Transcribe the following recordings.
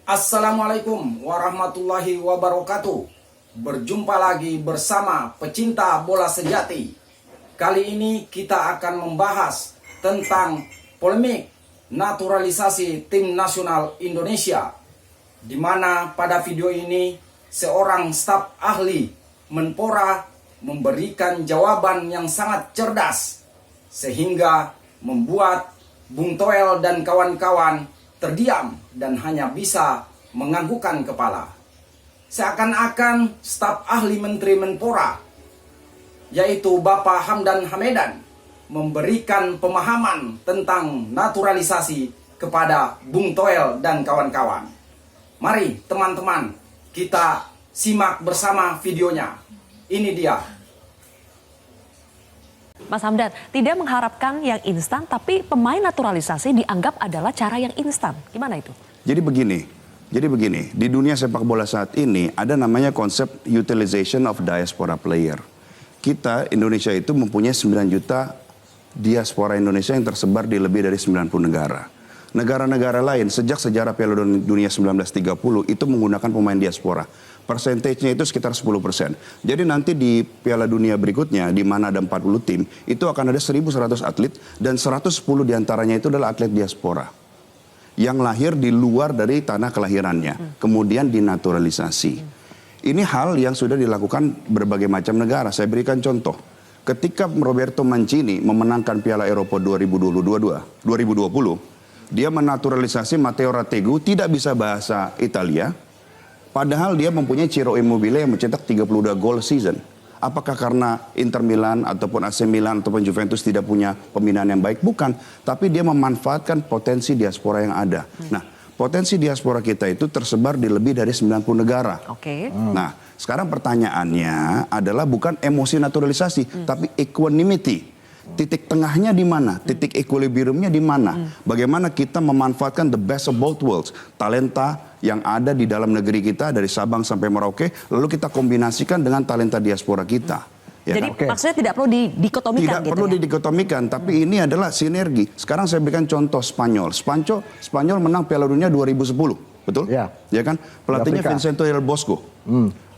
Assalamualaikum warahmatullahi wabarakatuh. Berjumpa lagi bersama pecinta bola sejati. Kali ini kita akan membahas tentang polemik naturalisasi tim nasional Indonesia, di mana pada video ini seorang staf ahli Menpora memberikan jawaban yang sangat cerdas sehingga membuat Bung Toel dan kawan-kawan terdiam dan hanya bisa menganggukkan kepala. Seakan-akan staf ahli Menteri Menpora, yaitu Bapak Hamdan Hamedan, memberikan pemahaman tentang naturalisasi kepada Bung Toel dan kawan-kawan. Mari teman-teman kita simak bersama videonya. Ini dia. Mas Hamdan, tidak mengharapkan yang instan, tapi pemain naturalisasi dianggap adalah cara yang instan. Gimana itu? Jadi begini, di dunia sepak bola saat ini ada namanya konsep utilization of diaspora player. Kita, Indonesia itu mempunyai 9 juta diaspora Indonesia yang tersebar di lebih dari 90 negara. Negara-negara lain sejak sejarah Piala Dunia 1930 itu menggunakan pemain diaspora. Persentasenya itu sekitar 10%. Jadi nanti di Piala Dunia berikutnya, di mana ada 40 tim, itu akan ada 1.100 atlet, dan 110 diantaranya itu adalah atlet diaspora. Yang lahir di luar dari tanah kelahirannya, kemudian dinaturalisasi. Ini hal yang sudah dilakukan berbagai macam negara. Saya berikan contoh. Ketika Roberto Mancini memenangkan Piala Eropa 2020, dia menaturalisasi Matteo Retegui, tidak bisa bahasa Italia, padahal dia mempunyai Ciro Immobile yang mencetak 32 gol season. Apakah karena Inter Milan ataupun AC Milan ataupun Juventus tidak punya pembinaan yang baik? Bukan. Tapi dia memanfaatkan potensi diaspora yang ada. Nah, potensi diaspora kita itu tersebar di lebih dari 90 negara. Oke. Nah, sekarang pertanyaannya adalah bukan emosi naturalisasi, tapi equanimity. Titik tengahnya di mana? Titik equilibriumnya di mana? Bagaimana kita memanfaatkan the best of both worlds, talenta yang ada di dalam negeri kita dari Sabang sampai Merauke, lalu kita kombinasikan dengan talenta diaspora kita. Ya. Jadi maksudnya tidak perlu didikotomikan Tidak gitu perlu ya? didikotomikan, tapi ini adalah sinergi. Sekarang saya berikan contoh Spanyol. Spanyol menang Piala Dunia 2010, betul? Ya. Ya kan? Pelatihnya Vicente del Bosque.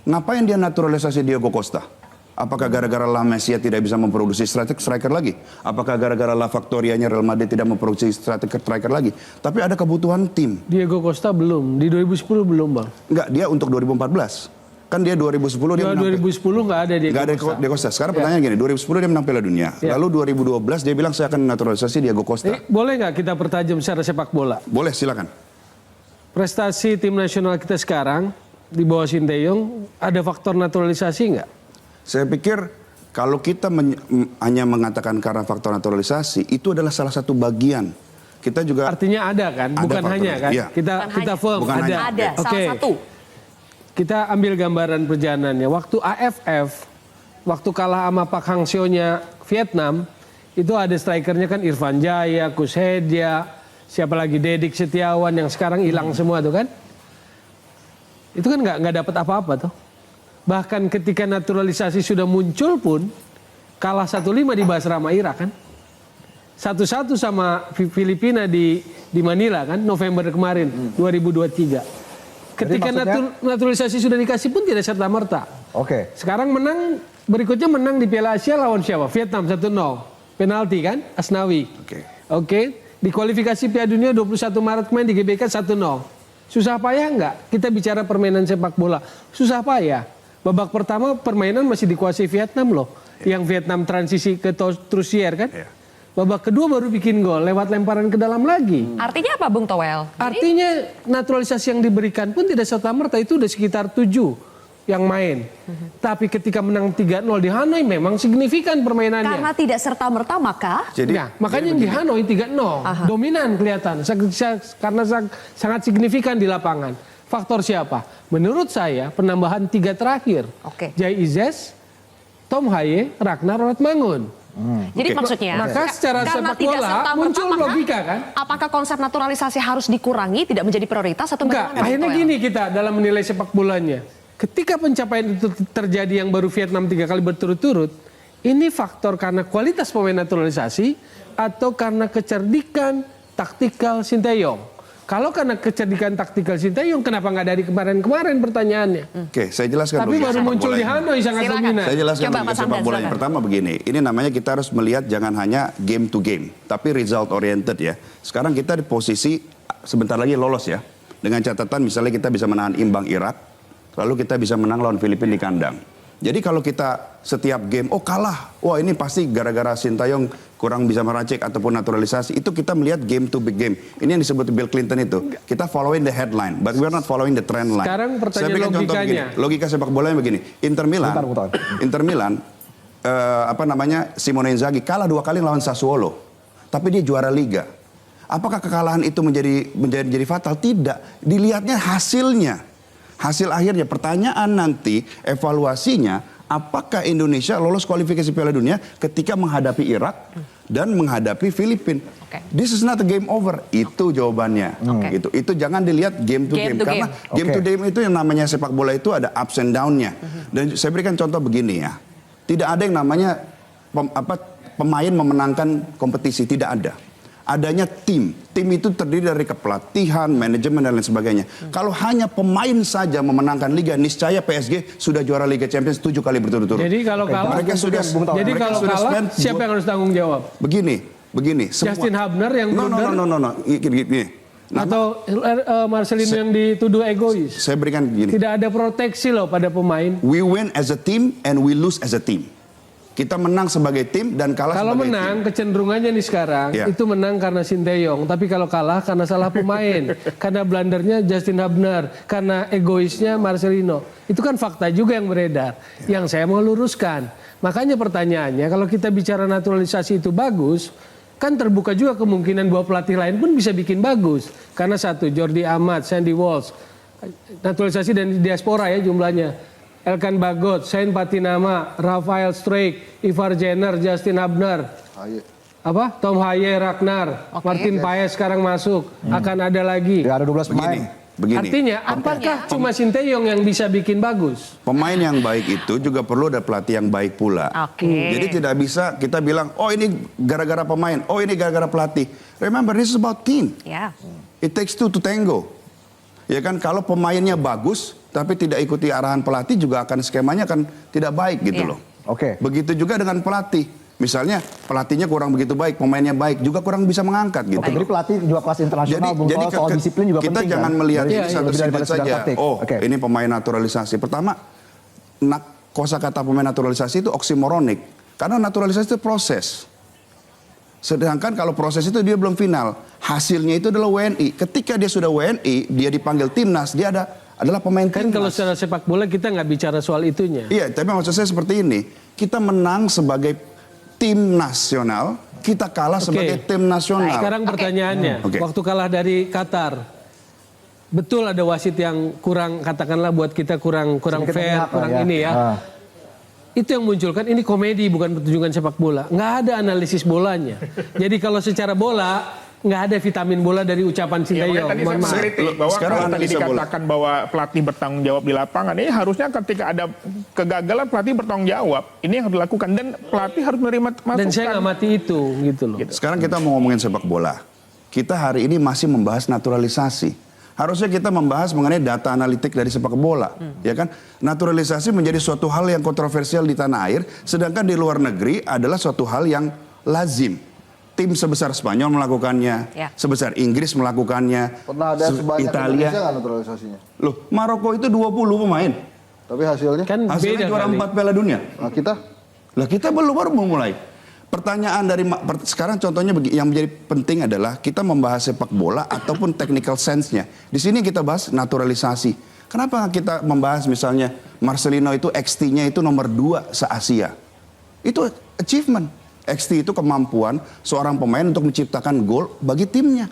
Ngapain dia naturalisasi Diego Costa? Apakah gara-gara La Masia tidak bisa memproduksi striker lagi? Apakah gara-gara La Factoria-nya Real Madrid tidak memproduksi striker lagi? Tapi ada kebutuhan tim. Diego Costa belum, di 2010 belum bang. Enggak, dia untuk 2014. Kan dia 2010 dia menang. 2010 nggak ada Diego Costa. Diego Costa. Sekarang pertanyaan gini, 2010 dia menang Piala Dunia. Ya. Lalu 2012 dia bilang saya akan naturalisasi Diego Costa. Boleh nggak kita pertajam secara sepak bola? Boleh, silakan. Prestasi tim nasional kita sekarang di bawah Sinteyong ada faktor naturalisasi nggak? Saya pikir kalau kita hanya mengatakan karena faktor naturalisasi, itu adalah salah satu bagian. Kita juga Artinya ada kan, ada bukan hanya kan? iya. Kita firm Bukan ada. hanya. Ada, salah satu. Kita ambil gambaran perjalanannya. Waktu AFF, waktu kalah sama Pak Hang Seo-nya Vietnam, itu ada strikernya kan Irfan Jaya, Kushedia, siapa lagi Dedik Setiawan yang sekarang hilang semua tuh kan? Itu kan nggak dapat apa-apa tuh. Bahkan ketika naturalisasi sudah muncul pun kalah 1-5 di Basrama Irak kan. 1-1 sama Filipina di Manila kan November kemarin 2023. Ketika naturalisasi sudah dikasih pun tidak serta-merta. Oke. Sekarang berikutnya menang di Piala Asia lawan siapa? Vietnam 1-0. Penalti kan Asnawi. Oke. Di kualifikasi Piala Dunia 21 Maret kemarin di GBK 1-0. Susah payah enggak? Kita bicara permainan sepak bola. Susah payah. Babak pertama permainan masih dikuasai Vietnam loh. Yang Vietnam transisi ke Trusier kan. Babak kedua baru bikin gol lewat lemparan ke dalam lagi. Artinya apa Bung Toel? Artinya naturalisasi yang diberikan pun tidak serta-merta, itu udah sekitar 7 yang main. Tapi ketika menang 3-0 di Hanoi memang signifikan permainannya. Karena tidak serta-merta maka... Makanya yang di Hanoi 3-0 dominan kelihatan. Karena sangat signifikan di lapangan. Faktor siapa? Menurut saya penambahan 3 terakhir. Jai Izes, Tom Haye, Ragnar Ratmangun. Jadi maksudnya, maka secara karena sepak tidak bola serta-merta, muncul logika kan? Apakah konsep naturalisasi harus dikurangi, tidak menjadi prioritas atau Enggak, bagaimana? akhirnya gini kita dalam menilai sepak bolanya. Ketika pencapaian itu terjadi yang baru Vietnam 3 kali berturut-turut, ini faktor karena kualitas pemain naturalisasi atau karena kecerdikan taktikal Sinteyong. Kalau karena kecerdikan taktikal Sinteyong, kenapa nggak dari kemarin-kemarin pertanyaannya? Oke, saya jelaskan. Tapi logika baru sepak muncul di bolanya. Hanoi sangat Silakan. dominan. Saya jelaskan Coba, logika Mas sepak Hamdan, bolanya. silakan. Pertama begini, ini namanya kita harus melihat jangan hanya game to game, tapi result oriented ya. Sekarang kita di posisi sebentar lagi lolos ya. Dengan catatan misalnya kita bisa menahan imbang Irak, lalu kita bisa menang lawan Filipina di kandang. Jadi kalau kita setiap game, oh kalah, wah ini pasti gara-gara Sintayong kurang bisa meracik ataupun naturalisasi. Itu kita melihat game to big game. Ini yang disebut Bill Clinton itu. Kita following the headline, but we are not following the trend line. Sekarang pertanyaan Saya berikan contoh logikanya. begini. Logika sepak bolanya begini. Inter Milan, Simone Inzaghi kalah 2 kali lawan Sassuolo, tapi dia juara Liga. Apakah kekalahan itu menjadi fatal? Tidak. Dilihatnya hasilnya. Hasil akhirnya, pertanyaan nanti, evaluasinya, apakah Indonesia lolos kualifikasi Piala Dunia ketika menghadapi Irak dan menghadapi Filipina? Oke. This is not a game over. Itu jawabannya. Oke. Itu jangan dilihat game to game. Karena game to game itu yang namanya sepak bola itu ada ups and down-nya. Dan saya berikan contoh begini ya. Tidak ada yang namanya pemain memenangkan kompetisi. Tidak ada. Adanya tim. Tim itu terdiri dari kepelatihan, manajemen, dan lain sebagainya. Kalau hanya pemain saja memenangkan liga, niscaya PSG sudah juara Liga Champions 7 kali berturut-turut. Jadi kalau kalah, Mereka sudah spend siapa yang harus tanggung jawab? Begini. Semua. Justin Hubner yang blunder? No. Gini. Atau Marcelino yang dituduh egois? Saya berikan gini. Tidak ada proteksi loh pada pemain. We win as a team and we lose as a team. Kita menang sebagai tim dan kalah Kalau sebagai menang, tim. kecenderungannya nih sekarang, Ya. itu menang karena Sinteyong. Tapi kalau kalah karena salah pemain. Karena blundernya Justin Hubner. Karena egoisnya Marcelino. Itu kan fakta juga yang beredar. Yang saya mau luruskan. Makanya pertanyaannya, kalau kita bicara naturalisasi itu bagus, kan terbuka juga kemungkinan bahwa pelatih lain pun bisa bikin bagus. Karena satu, Jordi Amat, Sandy Walsh. Naturalisasi dan diaspora ya jumlahnya. Elkan Bagot, Sain Patinama, Rafael Struijk, Ivar Jenner, Justin Hubner, Tom Haye, Ragnar, Martin Paes sekarang masuk, akan ada lagi. Ya, ada 12 pemain. Begini. Artinya, apakah cuma Sinteyong yang bisa bikin bagus? Pemain yang baik itu juga perlu ada pelatih yang baik pula. Oke. Jadi tidak bisa kita bilang, oh ini gara-gara pemain, oh ini gara-gara pelatih. Remember, this is about team. Ya. It takes two to tango. Ya kan, kalau pemainnya bagus, tapi tidak ikuti arahan pelatih juga akan skemanya akan tidak baik gitu Iya. loh. Oke. Begitu juga dengan pelatih. Misalnya pelatihnya kurang begitu baik, pemainnya baik, juga kurang bisa mengangkat gitu. Jadi pelatih juga kelas internasional, Bung Toel, soal disiplin juga kita penting jangan kan? melihat Dari- ini satu lebih daripada sudut sekedar saja. taktik. Oh, Oke. ini pemain naturalisasi. Pertama, kosakata pemain naturalisasi itu oksimoronik. Karena naturalisasi itu proses. Sedangkan kalau proses itu dia belum final. Hasilnya itu adalah WNI. Ketika dia sudah WNI, dia dipanggil timnas, dia adalah pemain Kan timnas. kalau secara sepak bola kita nggak bicara soal itunya. Iya, tapi maksud saya seperti ini. Kita menang sebagai tim nasional, kita kalah sebagai tim nasional. Sekarang pertanyaannya, Oke. waktu kalah dari Qatar, betul ada wasit yang kurang, katakanlah buat kita kurang Sedikit fair, memihak lah kurang ya. ini ya. Itu yang munculkan, ini komedi bukan pertunjukan sepak bola. Nggak ada analisis bolanya. Jadi kalau secara bola, nggak ada vitamin bola dari ucapan Ya, Sinteyong. makanya tadi Mohon saya maaf. mengkritik bahwa Sekarang kalau tadi analisa bola. dikatakan bahwa pelatih bertanggung jawab di lapangan, ini harusnya ketika ada kegagalan pelatih bertanggung jawab. Ini yang harus dilakukan dan pelatih harus menerima masukan. Dan saya ngamati itu, gitu loh. Sekarang kita mau ngomongin sepak bola. Kita hari ini masih membahas naturalisasi. Harusnya kita membahas mengenai data analitik dari sepak bola, ya kan? Naturalisasi menjadi suatu hal yang kontroversial di tanah air, sedangkan di luar negeri adalah suatu hal yang lazim. Tim sebesar Spanyol melakukannya, Ya. sebesar Inggris melakukannya, Pernah ada sebanyak Italia. Indonesia nggak naturalisasinya? Loh, Maroko itu 20 pemain. Tapi hasilnya? Kan Hasilnya beda juara kali. 4 Piala Dunia. Nah, kita Lah kita baru memulai. Pertanyaan dari sekarang contohnya yang menjadi penting adalah kita membahas sepak bola ataupun technical sense-nya. Di sini kita bahas naturalisasi. Kenapa kita membahas misalnya Marcelino itu XT-nya itu nomor 2 se-Asia? Itu achievement. XT itu kemampuan seorang pemain untuk menciptakan gol bagi timnya.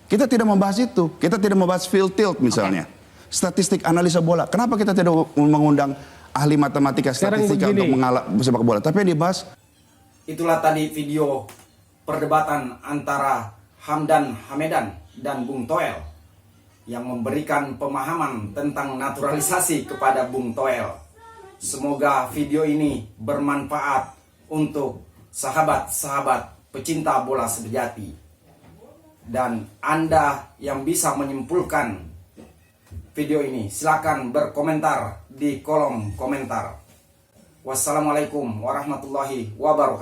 Kita tidak membahas itu. Kita tidak membahas field tilt misalnya. Statistik analisa bola. Kenapa kita tidak mengundang ahli matematika Sekarang statistika begini. untuk mengalah sepak bola? Tapi yang dibahas Itulah tadi video perdebatan antara Hamdan Hamedan dan Bung Toel yang memberikan pemahaman tentang naturalisasi kepada Bung Toel. Semoga video ini bermanfaat untuk sahabat-sahabat pecinta bola sejati. Dan Anda yang bisa menyimpulkan video ini, silakan berkomentar di kolom komentar. Wassalamualaikum warahmatullahi wabarakatuh.